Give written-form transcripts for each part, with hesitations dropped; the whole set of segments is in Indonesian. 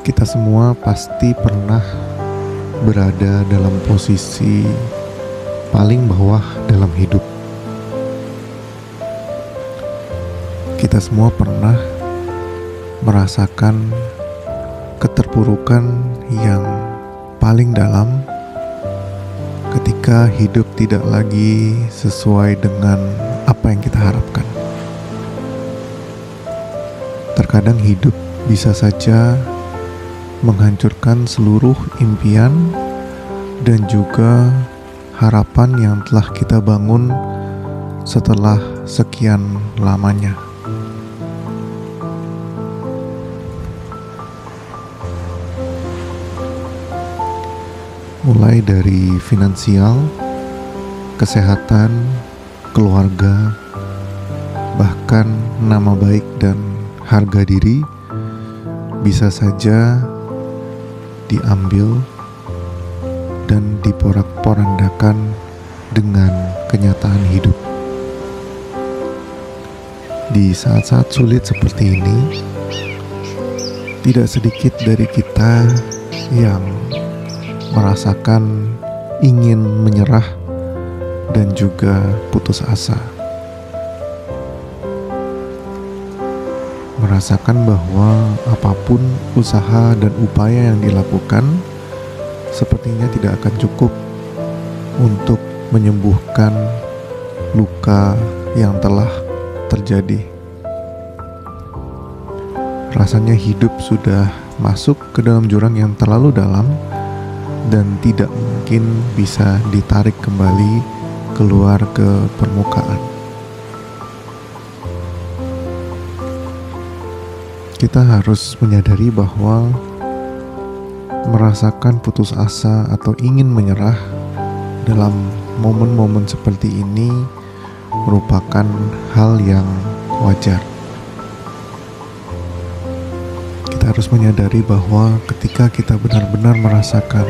Kita semua pasti pernah berada dalam posisi paling bawah dalam hidup. Kita semua pernah merasakan keterpurukan yang paling dalam ketika hidup tidak lagi sesuai dengan apa yang kita harapkan. Terkadang hidup bisa saja menghancurkan seluruh impian dan juga harapan yang telah kita bangun setelah sekian lamanya. Mulai dari finansial, kesehatan, keluarga, bahkan nama baik dan harga diri bisa saja diambil dan diporak-porandakan dengan kenyataan hidup. Di saat-saat sulit seperti ini, tidak sedikit dari kita yang merasakan ingin menyerah dan juga putus asa. Merasakan bahwa apapun usaha dan upaya yang dilakukan sepertinya tidak akan cukup untuk menyembuhkan luka yang telah terjadi. Rasanya hidup sudah masuk ke dalam jurang yang terlalu dalam dan tidak mungkin bisa ditarik kembali keluar ke permukaan. Kita harus menyadari bahwa merasakan putus asa atau ingin menyerah dalam momen-momen seperti ini merupakan hal yang wajar. Kita harus menyadari bahwa ketika kita benar-benar merasakan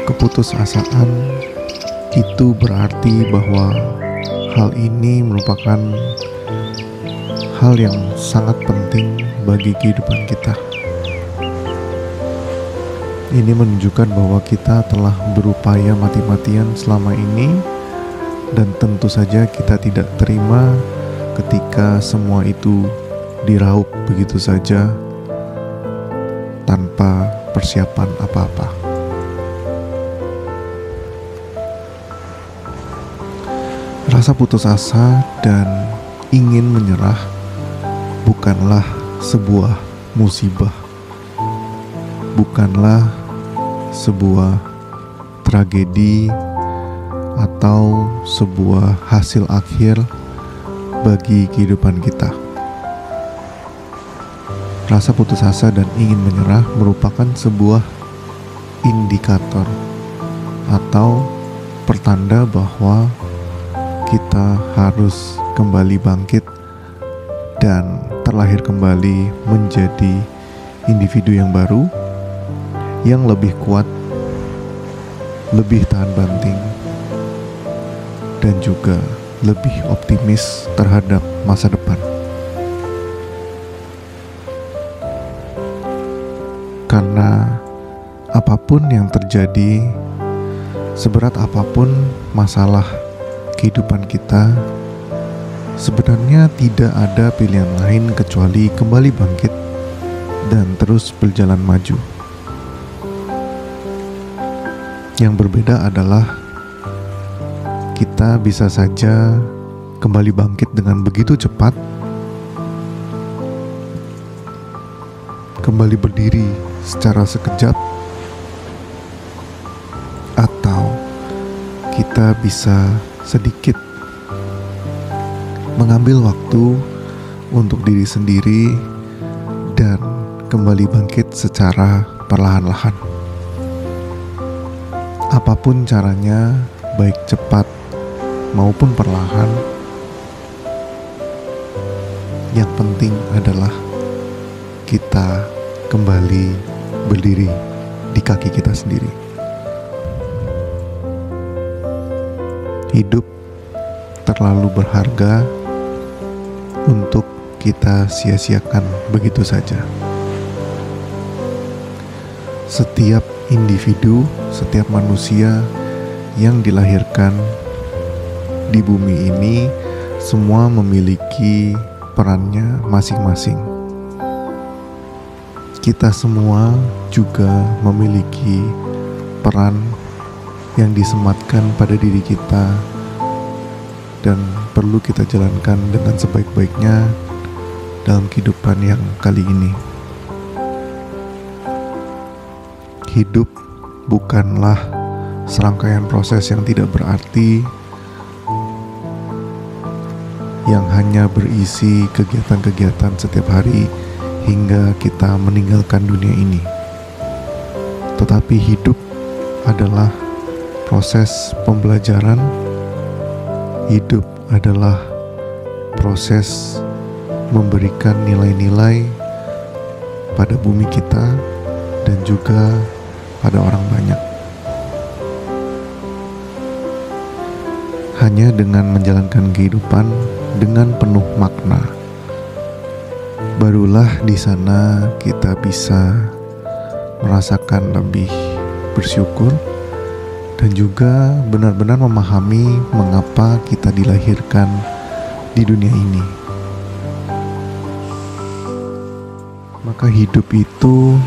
keputusasaan, itu berarti bahwa hal ini merupakan hal yang sangat penting bagi kehidupan kita. Ini menunjukkan bahwa kita telah berupaya mati-matian selama ini, dan tentu saja kita tidak terima ketika semua itu diraup begitu saja tanpa persiapan apa-apa. Rasa putus asa dan ingin menyerah bukanlah sebuah musibah, bukanlah sebuah tragedi atau sebuah hasil akhir bagi kehidupan kita. Rasa putus asa dan ingin menyerah merupakan sebuah indikator atau pertanda bahwa kita harus kembali bangkit dan terlahir kembali menjadi individu yang baru, yang lebih kuat, lebih tahan banting, dan juga lebih optimis terhadap masa depan. Karena apapun yang terjadi, seberat apapun masalah kehidupan kita, sebenarnya tidak ada pilihan lain kecuali kembali bangkit dan terus berjalan maju. Yang berbeda adalah kita bisa saja kembali bangkit dengan begitu cepat, kembali berdiri secara sekejap, atau kita bisa sedikit mengambil waktu untuk diri sendiri dan kembali bangkit secara perlahan-lahan. Apapun caranya, baik cepat maupun perlahan, yang penting adalah kita kembali berdiri di kaki kita sendiri. Hidup terlalu berharga untuk kita sia-siakan begitu saja. setiap individu, setiap manusia yang dilahirkan di bumi ini semua memiliki perannya masing-masing. Kita semua juga memiliki peran yang disematkan pada diri kita dan perlu kita jalankan dengan sebaik-baiknya dalam kehidupan yang kali ini. Hidup bukanlah serangkaian proses yang tidak berarti, yang hanya berisi kegiatan-kegiatan setiap hari hingga kita meninggalkan dunia ini. Tetapi hidup adalah proses pembelajaran. Hidup adalah proses memberikan nilai-nilai pada bumi kita dan juga pada orang banyak. Hanya dengan menjalankan kehidupan dengan penuh makna, barulah di sana kita bisa merasakan lebih bersyukur dan juga benar-benar memahami mengapa kita dilahirkan di dunia ini. Maka hidup itu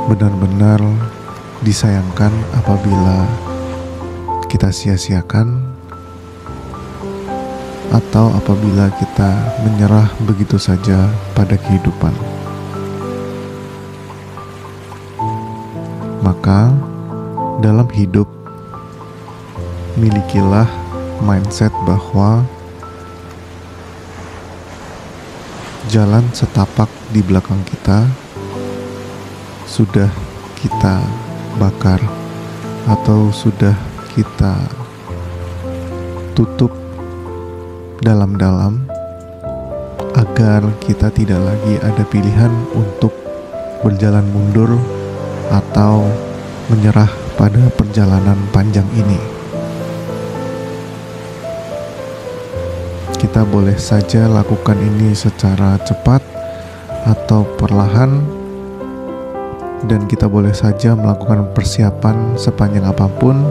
benar-benar disayangkan apabila kita sia-siakan atau apabila kita menyerah begitu saja pada kehidupan. Maka dalam hidup milikilah mindset bahwa jalan setapak di belakang kita sudah kita bakar atau sudah kita tutup dalam-dalam agar kita tidak lagi ada pilihan untuk berjalan mundur atau menyerah pada perjalanan panjang ini. Kita boleh saja lakukan ini secara cepat atau perlahan, dan kita boleh saja melakukan persiapan sepanjang apapun,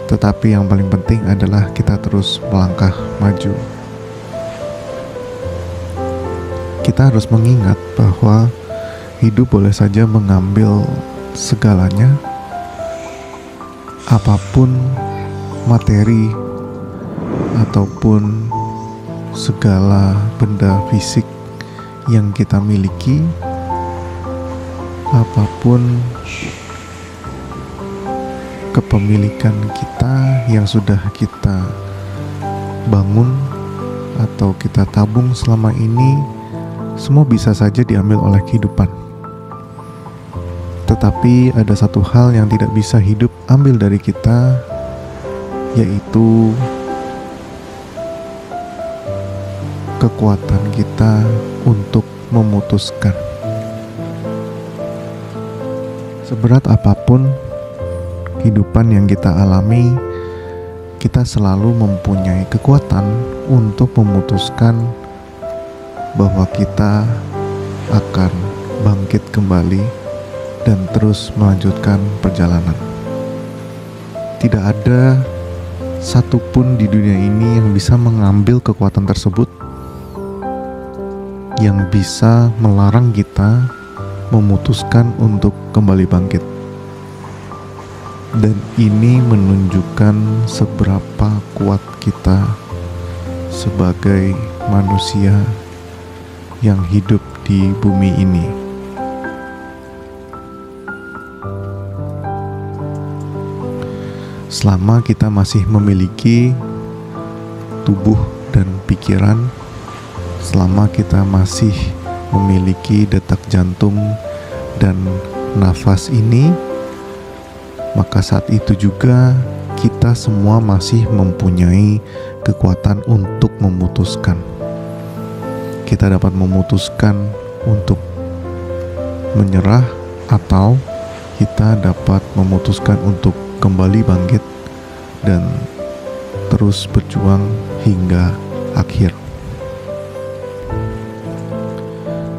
tetapi yang paling penting adalah kita terus melangkah maju. Kita harus mengingat bahwa hidup boleh saja mengambil segalanya, apapun materi ataupun segala benda fisik yang kita miliki, apapun kepemilikan kita yang sudah kita bangun atau kita tabung selama ini, semua bisa saja diambil oleh kehidupan. Tetapi ada satu hal yang tidak bisa hidup ambil dari kita, yaitu kekuatan kita untuk memutuskan. Seberat apapun kehidupan yang kita alami, kita selalu mempunyai kekuatan untuk memutuskan bahwa kita akan bangkit kembali dan terus melanjutkan perjalanan. Tidak ada satupun di dunia ini yang bisa mengambil kekuatan tersebut, yang bisa melarang kita memutuskan untuk kembali bangkit. Dan ini menunjukkan seberapa kuat kita sebagai manusia yang hidup di bumi ini. Selama kita masih memiliki tubuh dan pikiran, selama kita masih memiliki detak jantung dan nafas ini, maka saat itu juga kita semua masih mempunyai kekuatan untuk memutuskan. Kita dapat memutuskan untuk menyerah, atau kita dapat memutuskan untuk kembali bangkit dan terus berjuang hingga akhir.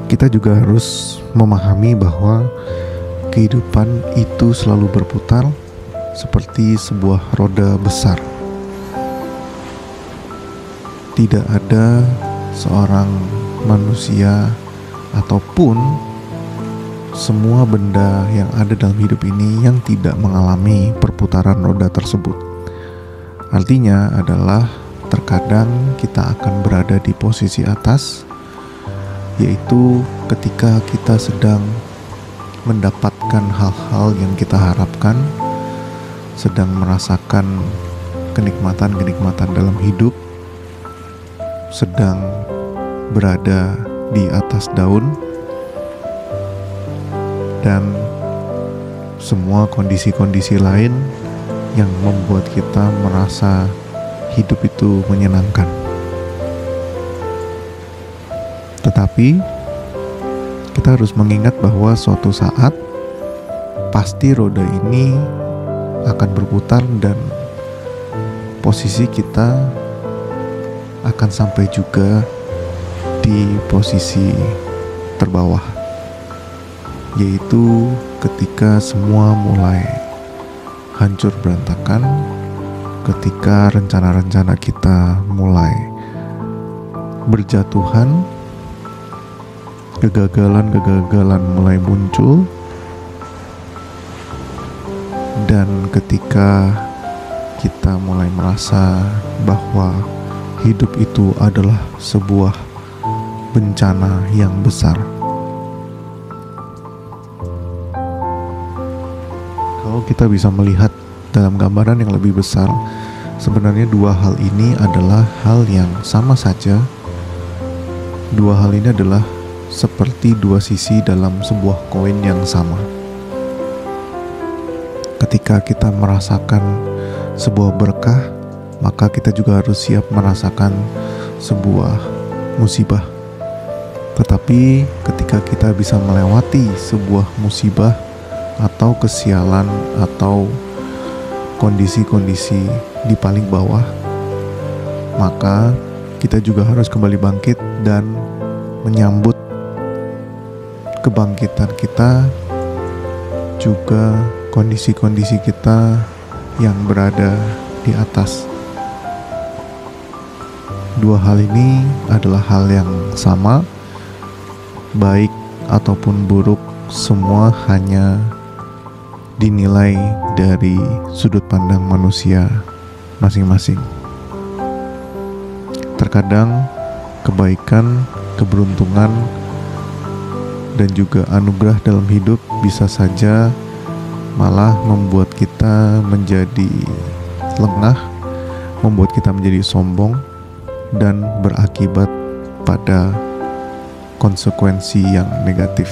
kita juga harus memahami bahwa kehidupan itu selalu berputar seperti sebuah roda besar. Tidak ada seorang manusia ataupun semua benda yang ada dalam hidup ini yang tidak mengalami perputaran roda tersebut. Artinya adalah terkadang kita akan berada di posisi atas, yaitu ketika kita sedang mendapatkan hal-hal yang kita harapkan, sedang merasakan kenikmatan-kenikmatan dalam hidup, sedang berada di atas daun, dan semua kondisi-kondisi lain yang membuat kita merasa hidup itu menyenangkan. Tetapi kita harus mengingat bahwa suatu saat pasti roda ini akan berputar dan posisi kita akan sampai juga di posisi terbawah, yaitu ketika semua mulai hancur berantakan, ketika rencana-rencana kita mulai berjatuhan, kegagalan-kegagalan mulai muncul, dan ketika kita mulai merasa bahwa hidup itu adalah sebuah bencana yang besar. Kalau kita bisa melihat dalam gambaran yang lebih besar, sebenarnya dua hal ini adalah hal yang sama saja. Dua hal ini adalah seperti dua sisi dalam sebuah koin yang sama. Ketika kita merasakan sebuah berkah, maka kita juga harus siap merasakan sebuah musibah. Tetapi ketika kita bisa melewati sebuah musibah atau kesialan atau kondisi-kondisi di paling bawah, maka kita juga harus kembali bangkit dan menyambut kebangkitan kita, juga kondisi-kondisi kita yang berada di atas. Dua hal ini adalah hal yang sama, baik ataupun buruk, semua hanya dinilai dari sudut pandang manusia masing-masing. Terkadang kebaikan, keberuntungan, dan juga anugerah dalam hidup bisa saja malah membuat kita menjadi lengah, membuat kita menjadi sombong, dan berakibat pada konsekuensi yang negatif.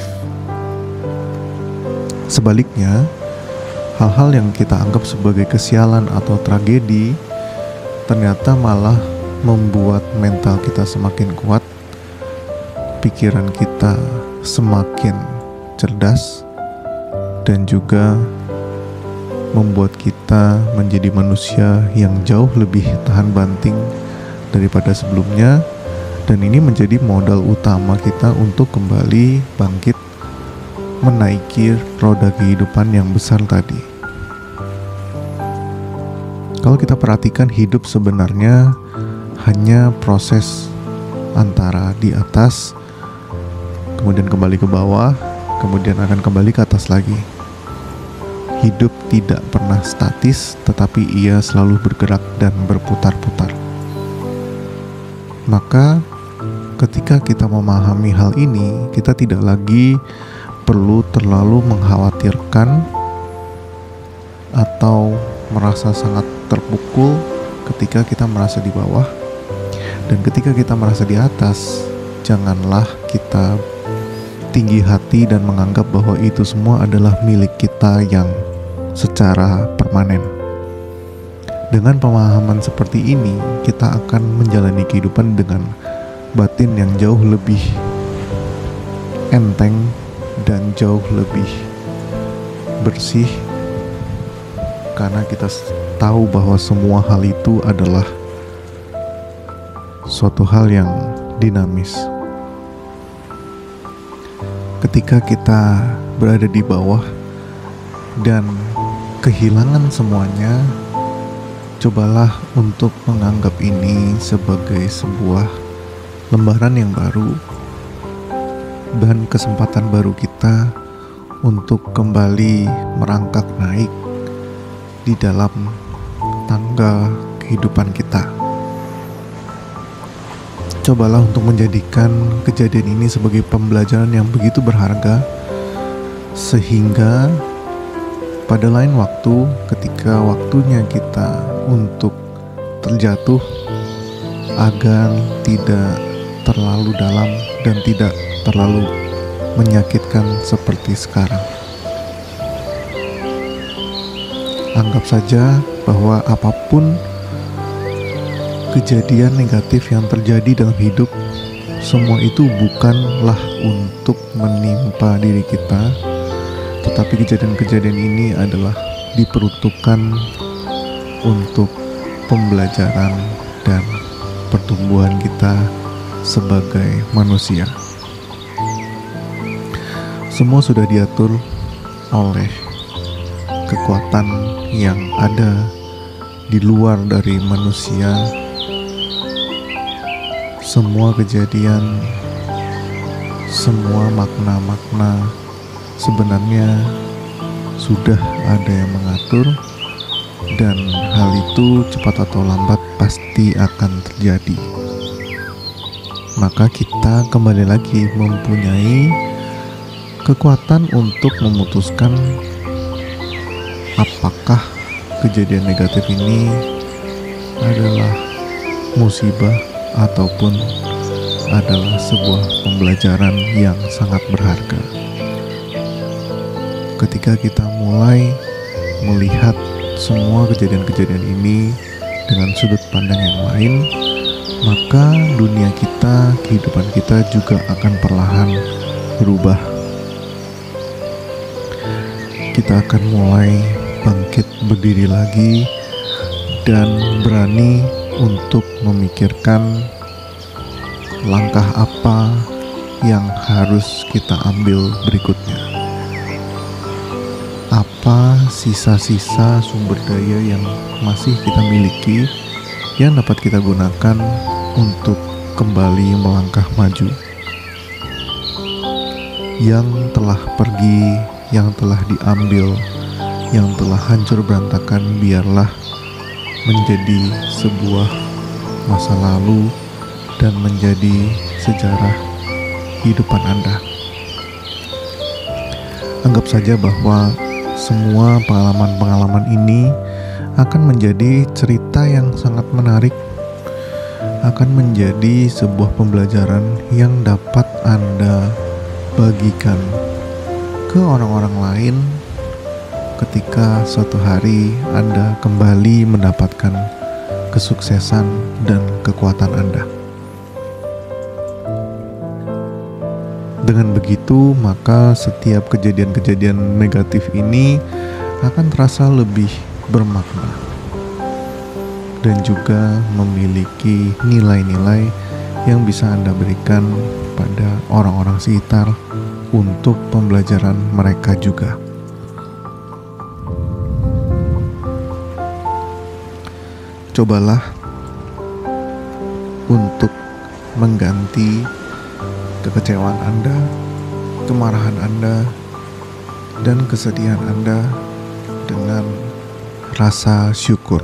Sebaliknya, hal-hal yang kita anggap sebagai kesialan atau tragedi ternyata malah membuat mental kita semakin kuat, pikiran kita semakin cerdas, dan juga membuat kita menjadi manusia yang jauh lebih tahan banting daripada sebelumnya. Dan ini menjadi modal utama kita untuk kembali bangkit menaiki roda kehidupan yang besar tadi. Kalau kita perhatikan, hidup sebenarnya hanya proses antara di atas, kemudian kembali ke bawah, kemudian akan kembali ke atas lagi. Hidup tidak pernah statis, tetapi ia selalu bergerak dan berputar-putar. Maka ketika kita memahami hal ini, kita tidak lagi perlu terlalu mengkhawatirkan atau merasa sangat terpukul ketika kita merasa di bawah. Dan ketika kita merasa di atas, janganlah kita tinggi hati dan menganggap bahwa itu semua adalah milik kita yang secara permanen. Dengan pemahaman seperti ini, kita akan menjalani kehidupan dengan batin yang jauh lebih enteng dan jauh lebih bersih, karena kita tahu bahwa semua hal itu adalah suatu hal yang dinamis. ketika kita berada di bawah dan kehilangan semuanya, cobalah untuk menganggap ini sebagai sebuah lembaran yang baru dan kesempatan baru kita untuk kembali merangkak naik di dalam tangga kehidupan kita. Cobalah untuk menjadikan kejadian ini sebagai pembelajaran yang begitu berharga, sehingga pada lain waktu, ketika waktunya kita untuk terjatuh, agar tidak terlalu dalam dan tidak terlalu menyakitkan seperti sekarang. Anggap saja bahwa apapun kejadian negatif yang terjadi dalam hidup, semua itu bukanlah untuk menimpa diri kita, tetapi kejadian-kejadian ini adalah diperuntukkan untuk pembelajaran dan pertumbuhan kita sebagai manusia. Semua sudah diatur oleh kekuatan yang ada di luar dari manusia. Semua kejadian, semua makna-makna sebenarnya sudah ada yang mengatur, dan hal itu cepat atau lambat pasti akan terjadi. Maka kita kembali lagi mempunyai kekuatan untuk memutuskan apakah kejadian negatif ini adalah musibah ataupun adalah sebuah pembelajaran yang sangat berharga. Ketika kita mulai melihat semua kejadian-kejadian ini dengan sudut pandang yang lain, maka dunia kita, kehidupan kita juga akan perlahan berubah. Kita akan mulai bangkit berdiri lagi dan berani untuk memikirkan langkah apa yang harus kita ambil berikutnya. Apa sisa-sisa sumber daya yang masih kita miliki yang dapat kita gunakan untuk kembali melangkah maju. Yang telah pergi, yang telah diambil, yang telah hancur berantakan, biarlah menjadi sebuah masa lalu dan menjadi sejarah kehidupan Anda. Anggap saja bahwa semua pengalaman-pengalaman ini akan menjadi cerita yang sangat menarik, akan menjadi sebuah pembelajaran yang dapat Anda bagikan ke orang-orang lain ketika suatu hari Anda kembali mendapatkan kesuksesan dan kekuatan Anda. Dengan begitu, maka setiap kejadian-kejadian negatif ini akan terasa lebih bermakna dan juga memiliki nilai-nilai yang bisa Anda berikan pada orang-orang sekitar untuk pembelajaran mereka juga. Cobalah untuk mengganti kekecewaan Anda, kemarahan Anda, dan kesedihan Anda dengan rasa syukur.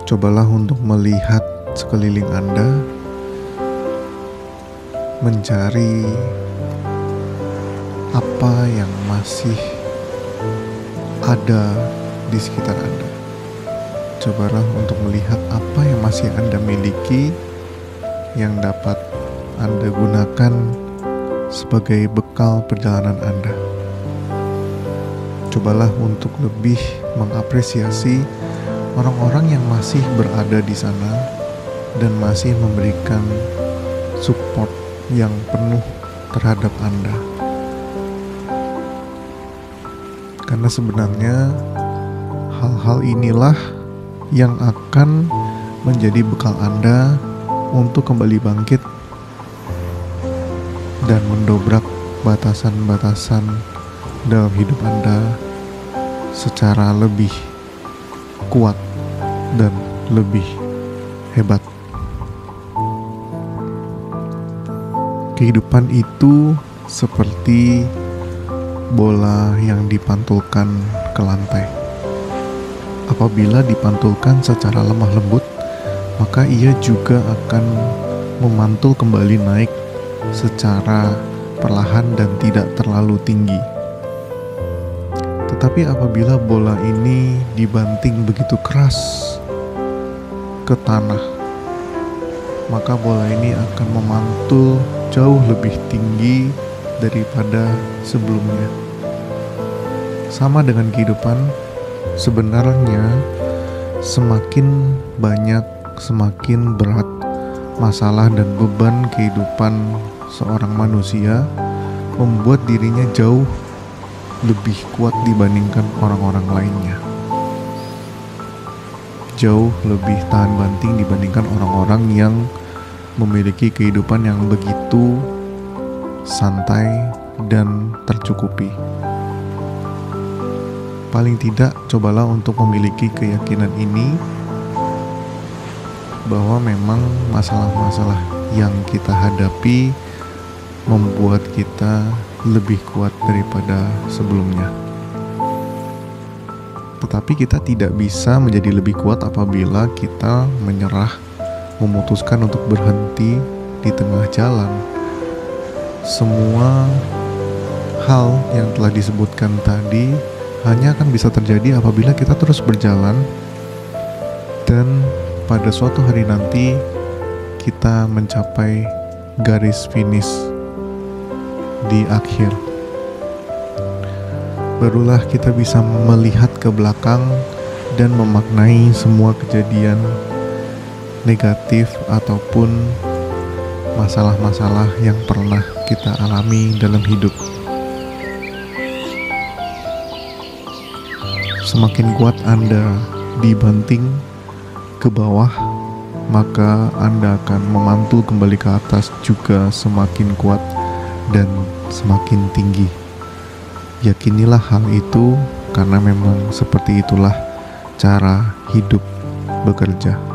Cobalah untuk melihat sekeliling Anda, mencari apa yang masih ada di sekitar Anda. Cobalah untuk melihat apa yang masih Anda miliki yang dapat Anda gunakan sebagai bekal perjalanan Anda. Cobalah untuk lebih mengapresiasi orang-orang yang masih berada di sana dan masih memberikan support yang penuh terhadap Anda. Karena sebenarnya hal-hal inilah yang akan menjadi bekal Anda untuk kembali bangkit dan mendobrak batasan-batasan dalam hidup Anda secara lebih kuat dan lebih hebat. Kehidupan itu seperti bola yang dipantulkan ke lantai. Apabila dipantulkan secara lemah lembut, maka ia juga akan memantul kembali naik secara perlahan dan tidak terlalu tinggi. Tetapi apabila bola ini dibanting begitu keras ke tanah, maka bola ini akan memantul jauh lebih tinggi daripada sebelumnya. Sama dengan kehidupan, sebenarnya semakin banyak, semakin berat masalah dan beban kehidupan seorang manusia membuat dirinya jauh lebih kuat dibandingkan orang-orang lainnya. Jauh lebih tahan banting dibandingkan orang-orang yang memiliki kehidupan yang begitu santai dan tercukupi. Paling tidak, cobalah untuk memiliki keyakinan ini bahwa memang masalah-masalah yang kita hadapi membuat kita lebih kuat daripada sebelumnya. Tetapi kita tidak bisa menjadi lebih kuat apabila kita menyerah, memutuskan untuk berhenti di tengah jalan. Semua hal yang telah disebutkan tadi hanya akan bisa terjadi apabila kita terus berjalan dan pada suatu hari nanti kita mencapai garis finish di akhir. Barulah kita bisa melihat ke belakang dan memaknai semua kejadian negatif ataupun masalah-masalah yang pernah kita alami dalam hidup. Semakin kuat Anda dibanting ke bawah, maka Anda akan memantul kembali ke atas juga semakin kuat dan semakin tinggi. Yakinilah hal itu, karena memang seperti itulah cara hidup bekerja.